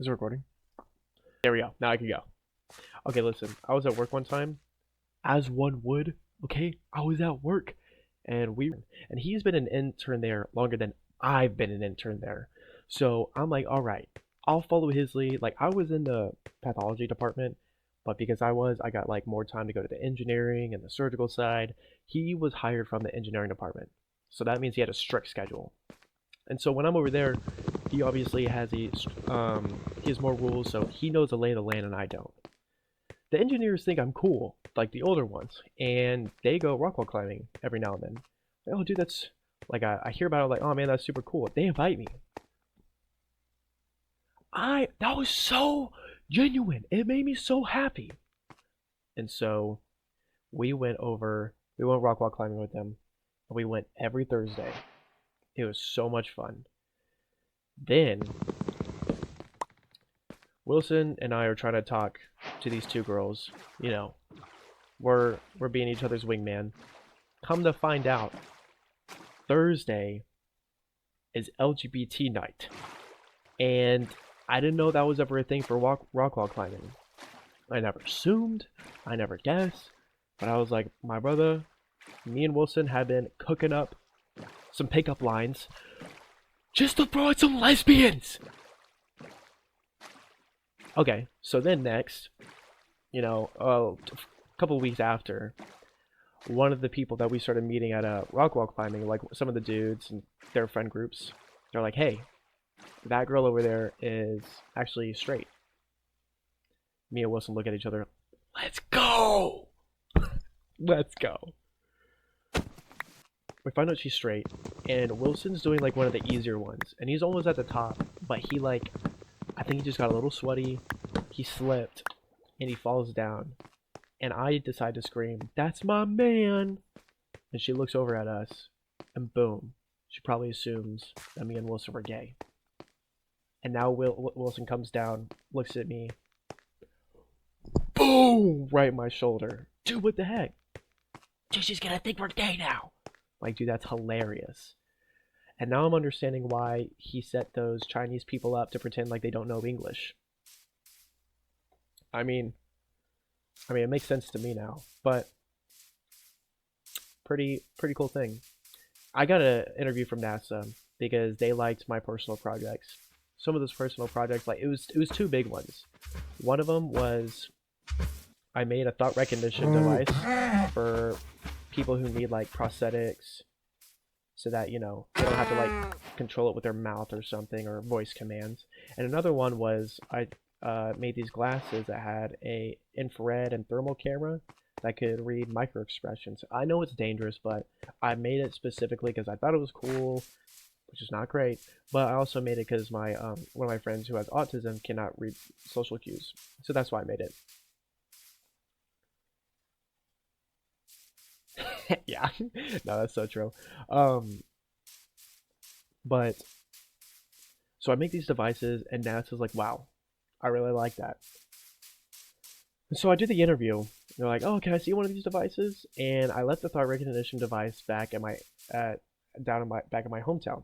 Is it recording? There we go. Now I can go. Okay, listen. I was at work one time, as one would. Okay, I was at work, and he's been an intern there longer than I've been an intern there. So I'm like, all right, I'll follow his lead. Like I was in the pathology department, but because I got like more time to go to the engineering and the surgical side. He was hired from the engineering department, so that means he had a strict schedule. And so when I'm over there, he obviously he has more rules, so he knows the lay of the land and I don't. The engineers think I'm cool, like the older ones, and they go rock wall climbing every now and then. Like, oh, dude, that's like I hear about it, like, oh man, that's super cool. They invite me. I That was so genuine. It made me so happy. And so we went rock wall climbing with them. And we went every Thursday. It was so much fun. Then Wilson and I are trying to talk to these two girls. You know, we're being each other's wingman. Come to find out, Thursday is LGBT night, and I didn't know that was ever a thing for rock wall climbing. I never assumed, I never guessed, but I was like, my brother, me and Wilson had been cooking up some pickup lines just to throw at some lesbians. Okay, so then next, a couple of weeks after, one of the people that we started meeting at rock wall climbing, like some of the dudes and their friend groups, they're like, "Hey, that girl over there is actually straight." Me and Wilson look at each other. Let's go. Let's go. We find out she's straight, and Wilson's doing like one of the easier ones, and he's almost at the top, but I think he just got a little sweaty. He slipped, and he falls down. And I decide to scream, "That's my man!" And she looks over at us, and boom, she probably assumes that me and Wilson were gay. And now Wilson comes down, looks at me, boom, right in my shoulder. Dude, what the heck? Dude, she's gonna think we're gay now. Like, dude, that's hilarious. And now I'm understanding why he set those Chinese people up to pretend like they don't know English. I mean, it makes sense to me now, but pretty cool thing. I got an interview from NASA because they liked my personal projects. Some of those personal projects, like it was two big ones. One of them was I made a thought recognition device for people who need like prosthetics, so that they don't have to like control it with their mouth or something or voice commands. And another one was I made these glasses that had a infrared and thermal camera that could read micro expressions. I know it's dangerous, but I made it specifically because I thought it was cool, which is not great. But I also made it because my one of my friends who has autism cannot read social cues, so that's why I made it. Yeah, no, that's so true. Um, but so I make these devices, and NASA's like, "Wow, I really like that." And so I do the interview. They're like, "Oh, can I see one of these devices?" And I left the thought recognition device back at my at down in my back in my hometown.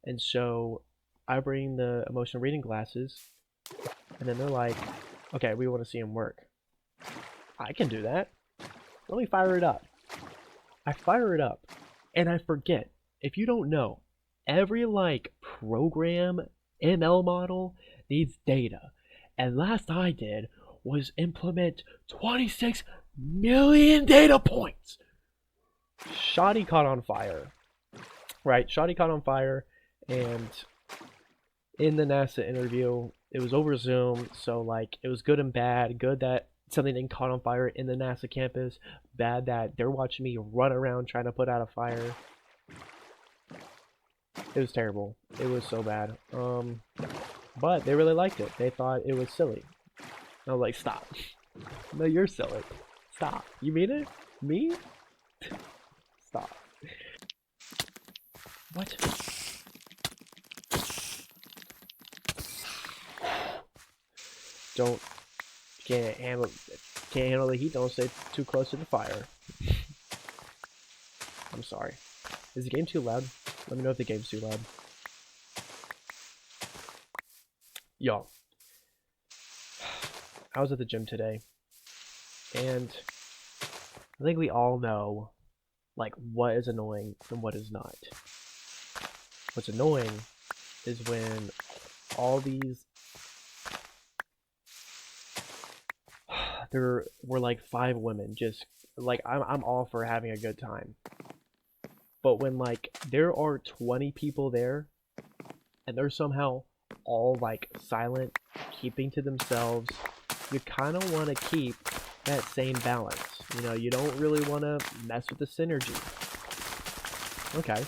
And so I bring the emotional reading glasses, and then they're like, "Okay, we want to see them work." I can do that. Let me fire it up. I fire it up, and I forget. If you don't know, every like program ML model needs data. And last I did was implement 26 million data points. Shoddy caught on fire. Right? Shoddy caught on fire, and in the NASA interview, it was over Zoom, so like it was good and bad. Good that something didn't caught on fire in the NASA campus. Bad that they're watching me run around trying to put out a fire. It was terrible. It was so bad. But they really liked it. They thought it was silly. I was like, stop. No, you're silly. Stop. You mean it? Me? Stop. What? Don't can't handle the heat. Don't stay too close to the fire. I'm sorry. Is the game too loud? Let me know if the game's too loud. Y'all, I was at the gym today, and I think we all know like what is annoying and what is not. What's annoying is when all these there were like 5 women just like I'm all for having a good time. But when like there are 20 people there and they're somehow all like silent, keeping to themselves, you kind of want to keep that same balance. You know, you don't really want to mess with the synergy. Okay,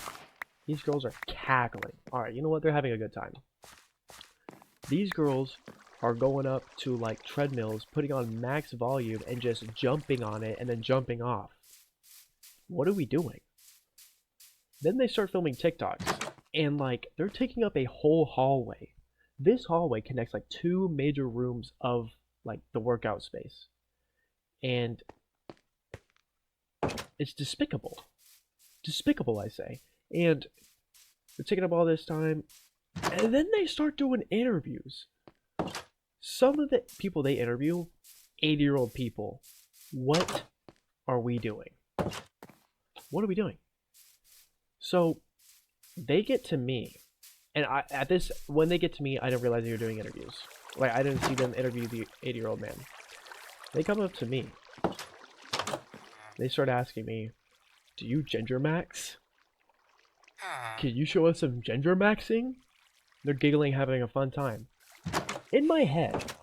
these girls are cackling. Alright, you know what? They're having a good time. These girls are going up to like treadmills, putting on max volume and just jumping on it and then jumping off. What are we doing? Then they start filming TikToks and like they're taking up a whole hallway. This hallway connects like 2 major rooms of like the workout space. And it's despicable. Despicable, I say. And they're taking up all this time. And then they start doing interviews. Some of the people they interview, 80-year-old people. What are we doing? What are we doing? So they get to me. And when they get to me, I didn't realize they were doing interviews. Like, I didn't see them interview the 80-year-old man. They come up to me. They start asking me, do you ginger max? Can you show us some ginger maxing? They're giggling, having a fun time. In my head,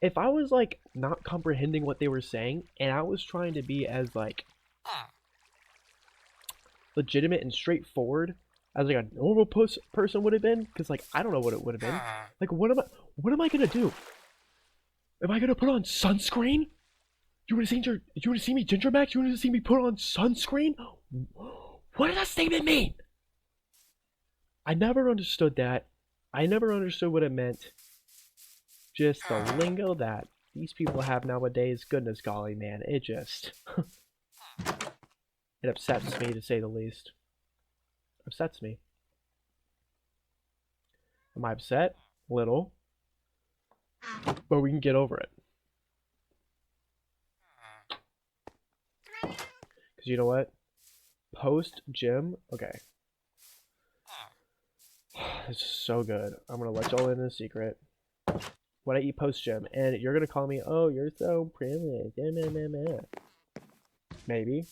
if I was like not comprehending what they were saying, and I was trying to be as like legitimate and straightforward as like a normal person would have been, because like I don't know what it would have been. Like what am I gonna do? Am I gonna put on sunscreen? You would have seen me ginger max? You would have seen me put on sunscreen? What does that statement mean? I never understood that. I never understood what it meant. Just the lingo that these people have nowadays, goodness golly, man, it just it upsets me to say the least. Upsets me. Am I upset? Little. But we can get over it. Because you know what? Post gym, okay. This is so good. I'm gonna let y'all in a secret. When I eat post gym, and you're gonna call me, oh, you're so privileged. Maybe.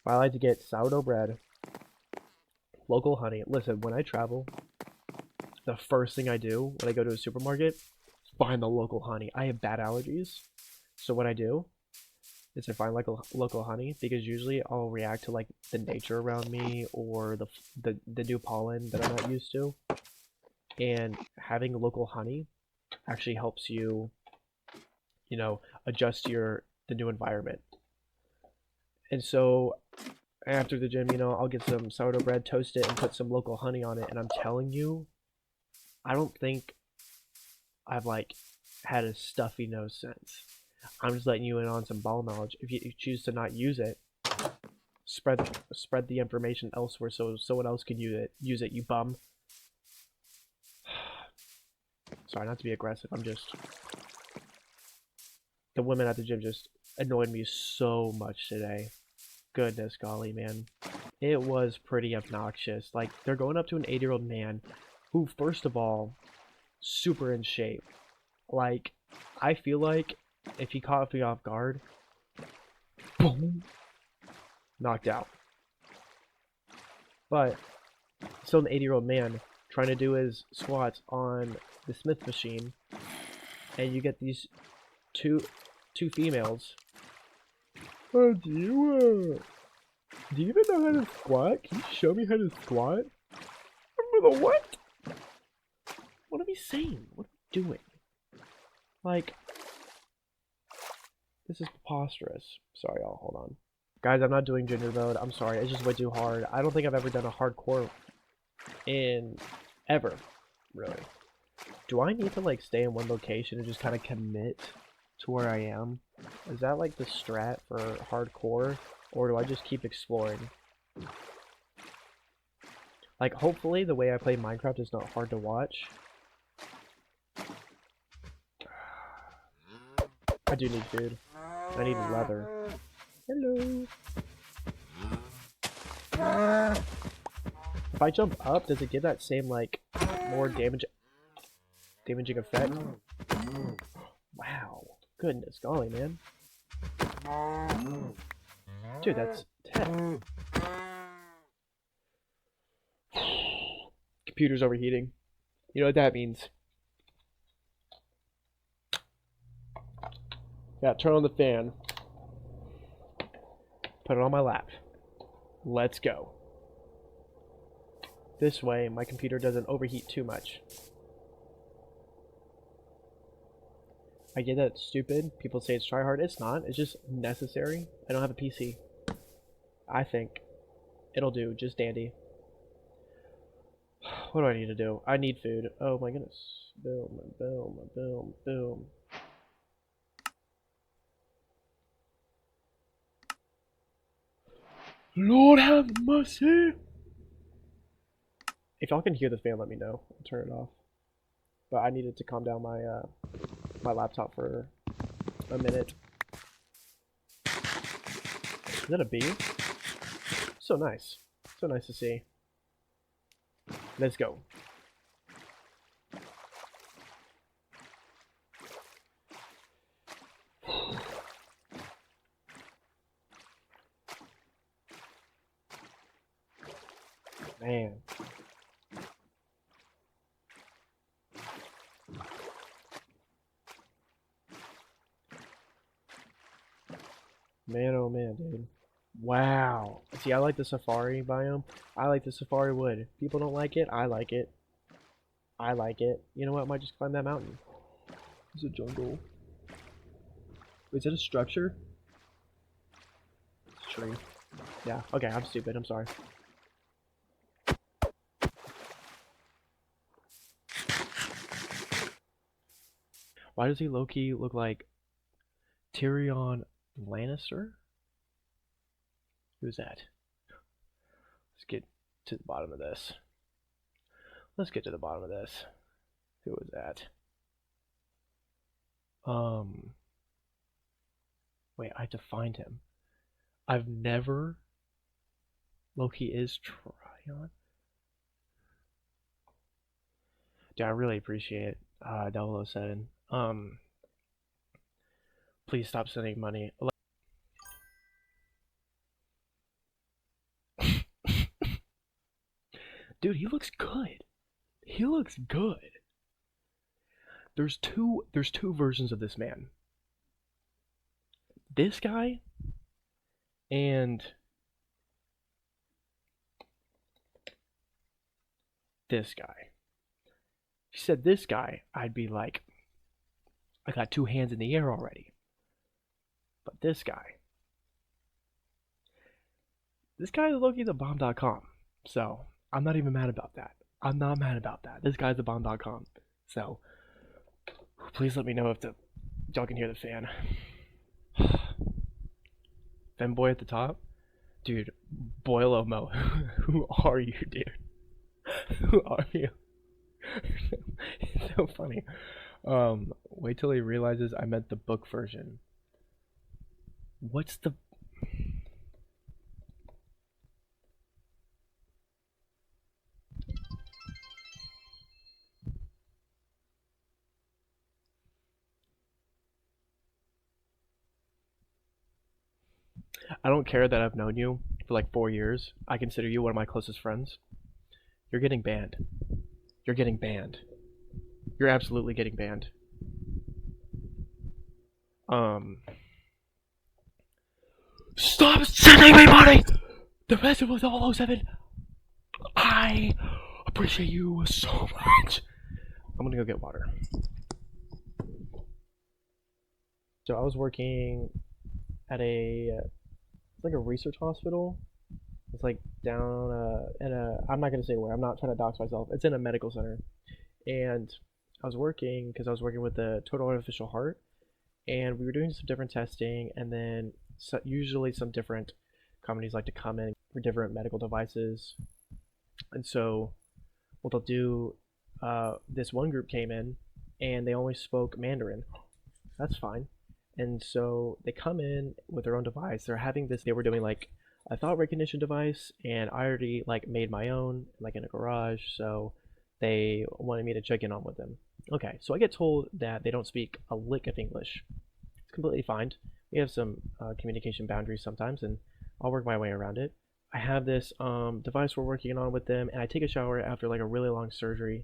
I like to get sourdough bread, local honey. Listen, when I travel, the first thing I do when I go to a supermarket is find the local honey. I have bad allergies, so what I do is I find like a local honey, because usually I'll react to like the nature around me or the new pollen that I'm not used to. And having local honey actually helps you, you know, adjust the new environment. And so after the gym, you know, I'll get some sourdough bread, toast it, and put some local honey on it. And I'm telling you, I don't think I've like had a stuffy nose since. I'm just letting you in on some ball knowledge. If you choose to not use it, spread the information elsewhere so someone else can use it, you bum. Sorry, not to be aggressive. I'm just... The women at the gym just annoyed me so much today. Goodness golly, man. It was pretty obnoxious. Like, they're going up to an 80-year-old man who, first of all, super in shape. Like, I feel like if he caught me off guard, boom, knocked out. But still an 80-year-old man trying to do his squats on the Smith machine, and you get these two females. Oh, do you even know how to squat? Can you show me how to squat? The what? What are we saying? What are we doing? Like, this is preposterous. Sorry, y'all, hold on. Guys, I'm not doing ginger mode. I'm sorry, it's just way too hard. I don't think I've ever done a hardcore in ever, really. Do I need to like stay in one location and just kind of commit to where I am? Is that like the strat for hardcore, or do I just keep exploring? Like, hopefully the way I play Minecraft is not hard to watch. I do need food. I need leather. Hello. If I jump up, does it give that same, like, more damaging effect? Wow. Goodness golly, man. Dude, that's 10. Computer's overheating. You know what that means. Yeah, turn on the fan. Put it on my lap. Let's go. This way, my computer doesn't overheat too much. I get that it's stupid. People say it's tryhard. It's not. It's just necessary. I don't have a PC. I think it'll do just dandy. What do I need to do? I need food. Oh my goodness. Boom, boom, boom, boom. Lord have mercy! If y'all can hear the fan, let me know. I'll turn it off. But I needed to calm down my my laptop for a minute. Is that a bee? So nice. So nice to see. Let's go. Man. Man, oh man, dude. Wow. See, I like the safari biome. I like the safari wood. People don't like it. I like it. I like it. You know what? I might just climb that mountain. It's a jungle. Is it a structure? It's a tree. Yeah. Okay, I'm stupid. I'm sorry. Why does he low-key look like Tyrion Lannister? Who's that? Let's get to the bottom of this. Let's get to the bottom of this. Who is that? Wait, I have to find him. I've never... Loki is Tryon? Dude, I really appreciate 007. Please stop sending money. Dude, he looks good. He looks good. There's two versions of this man. This guy and this guy. If you said this guy, I'd be like, I got two hands in the air already. But this guy is Loki the bomb.com. So I'm not even mad about that. I'm not mad about that. This guy's the bomb.com. So please let me know if y'all can hear the fan. Femboy at the top? Dude, Boilo Mo. Who are you, dude? Who are you? It's so funny. Wait till he realizes I meant the book version. What's the... I don't care that I've known you for like 4 years. I consider you one of my closest friends. You're getting banned. You're getting banned. You're absolutely getting banned. Stop sending me money! The rest was 007. I appreciate you so much. I'm gonna go get water. So I was working at like a research hospital. It's like down in a, I'm not gonna say where. I'm not trying to dox myself. It's in a medical center, and I was working because I was working with the total artificial heart, and we were doing some different testing, and then usually some different companies like to come in for different medical devices, and so what they'll do, this one group came in, and they only spoke Mandarin. That's fine. And so they come in with their own device. They're having this. They were doing like a thought recognition device, and I already like made my own like in a garage. So they wanted me to check in on with them. Okay, so I get told that they don't speak a lick of English. It's completely fine. We have some communication boundaries sometimes, and I'll work my way around it. I have this device we're working on with them, and I take a shower after like a really long surgery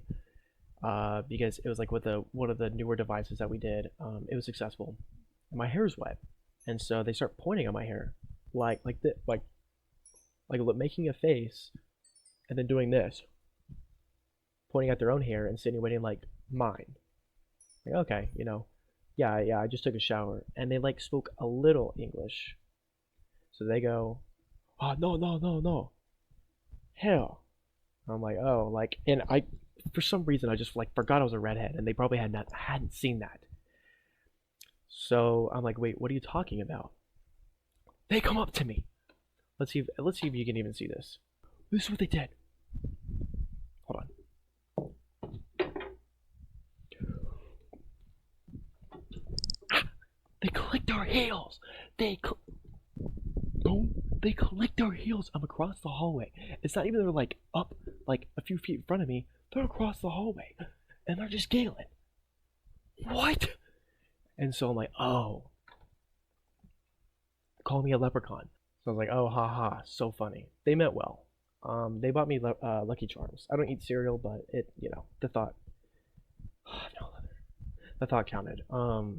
because it was like with one of the newer devices that we did. It was successful. And my hair is wet, and so they start pointing at my hair, like making a face, and then doing this, pointing at their own hair, insinuating like mine. Like, okay, yeah, I just took a shower, and they like spoke a little English, so they go, oh no no no no, hell. I'm like, oh, like, and I, for some reason, I just like forgot I was a redhead, and they probably hadn't seen that. So I'm like, wait, what are you talking about? They come up to me. Let's see if you can even see this. This is what they did. Hold on. They clicked our heels. No, they clicked our heels. I'm across the hallway. It's not even they're like up like a few feet in front of me. They're across the hallway, and they're just giggling. What? And so I'm like, oh, call me a leprechaun. So I was like, oh, ha ha, so funny. They meant well. They bought me Lucky Charms. I don't eat cereal, but the thought, no, the thought counted. But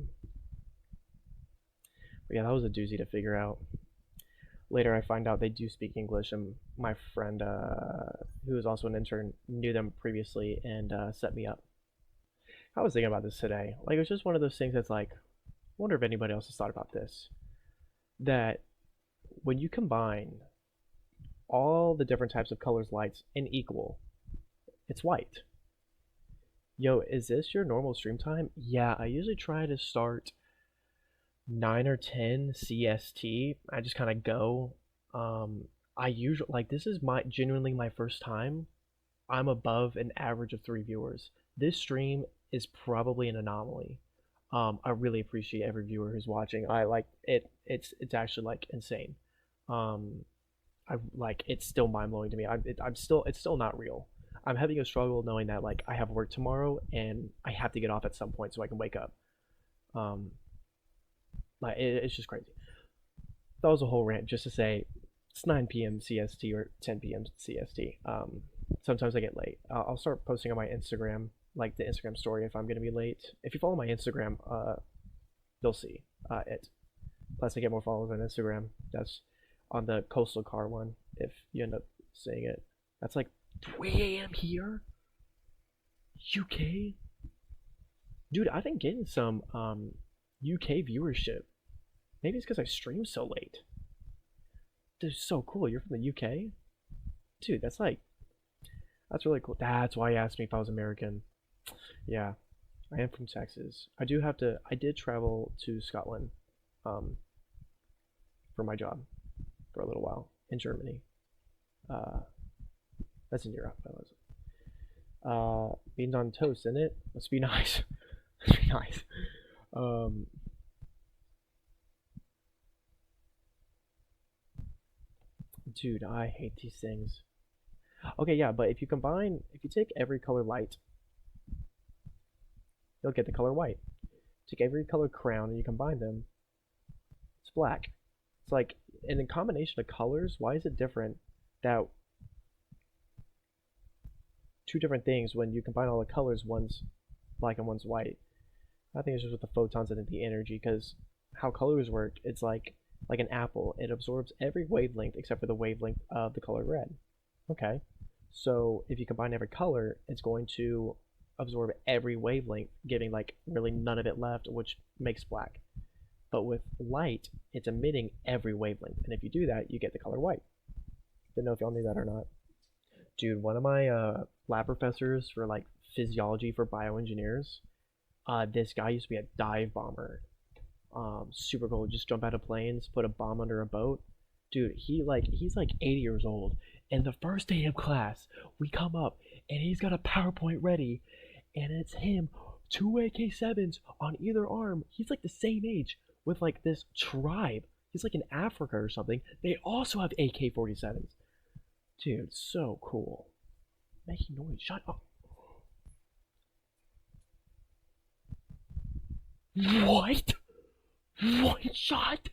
yeah, that was a doozy to figure out. Later, I find out they do speak English, and my friend, who was also an intern, knew them previously and set me up. I was thinking about this today. Like, it was just one of those things that's like, I wonder if anybody else has thought about this. That when you combine all the different types of colors, lights, and equal, it's white. Yo, is this your normal stream time? Yeah, I usually try to start 9 or 10 CST. I just kind of go. I usually like this is my genuinely my first time. I'm above an average of 3 viewers. This stream is probably an anomaly. I really appreciate every viewer who's watching. I like it. It's actually like insane. Um, I like it's still mind blowing to me. I'm still it's still not real. I'm having a struggle knowing that like I have work tomorrow and I have to get off at some point so I can wake up. Um, like it's just crazy. That was a whole rant just to say it's 9 p.m. CST or 10 p.m. CST. Sometimes I get late. I'll start posting on my Instagram, like the Instagram story, if I'm gonna be late. If you follow my Instagram, you'll see it. Plus, I get more followers on Instagram. That's on the Coastal Car one. If you end up seeing it, that's like 3 a.m. here, UK. Dude, I've been getting some UK viewership. Maybe it's because I stream so late. Dude, so cool. You're from the UK, dude. That's really cool. That's why he asked me if I was American. Yeah, I am from Texas. I did travel to Scotland, um, for my job for a little while in Germany. Uh, that's in Europe. That was. Beans on toast, isn't it? Must be nice. Must be nice. Um, dude, I hate these things. Okay, yeah, but if you take every color light, you'll get the color white. Take every color crown and you combine them, it's black. It's like, in a combination of colors, why is it different that two different things when you combine all the colors, one's black and one's white? I think it's just with the photons and the energy, because how colors work, it's like an apple. It absorbs every wavelength except for the wavelength of the color red. Okay, so if you combine every color, it's going to absorb every wavelength, giving like really none of it left, which makes black. But with light, it's emitting every wavelength, and if you do that, you get the color white. Didn't know if y'all knew that or not. Dude, one of my lab professors for like physiology for bioengineers, this guy used to be a dive bomber. Super cool. Just jump out of planes, put a bomb under a boat. Dude, he's like 80 years old. And the first day of class, we come up and he's got a PowerPoint ready, and it's him, two AK-7s on either arm. He's like the same age with like this tribe. He's like in Africa or something. They also have AK-47s. Dude, so cool. Making noise. Shut up. What? One shot?